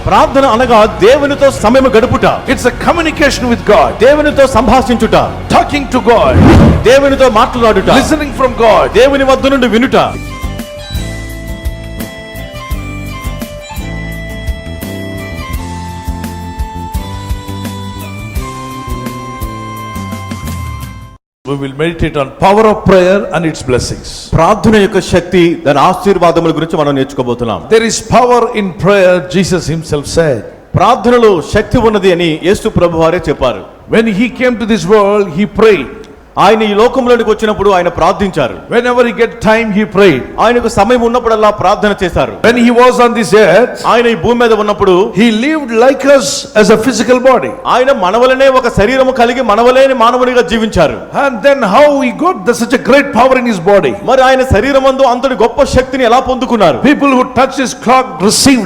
ప్రార్థన అనగా దేవునితో సమయం గడుపుట. It's a communication with God. దేవునితో సంభాషించుట. Talking to God. దేవునితో మాట్లాడుట. Listening from God. దేవుని వద్ద నుండి వినుట. We will meditate on power of prayer and its blessings. ప్రార్థన యొక్క శక్తి, దాని ఆశీర్వాదముల గురించి మనం నేర్చుకోబోతున్నాం. There is power in prayer, Jesus himself said. ప్రార్థనలో శక్తి ఉన్నది అని యేసు ప్రభువారే చెప్పారు. When he came to this world, he prayed. ఆయన ఈ లోకంలోనికి వచ్చినప్పుడు ఆయన ప్రార్థించారు. Whenever he get time, he prayed. ఆయనకు సమయం ఉన్నప్పుడల్లా ప్రార్థన చేశారు. When he was on this earth, ఆయన ఈ భూమి మీద ఉన్నప్పుడు he lived like us as a physical body. ఆయన మనవలనే ఒక శరీరము కలిగి మనవలేని మానవునిగా జీవించారు. And then how he got such a great power in his body? మరి ఆయన శరీరమందు అంతటి గొప్ప శక్తిని ఎలా పొందుకున్నారు? People who touched his cloth received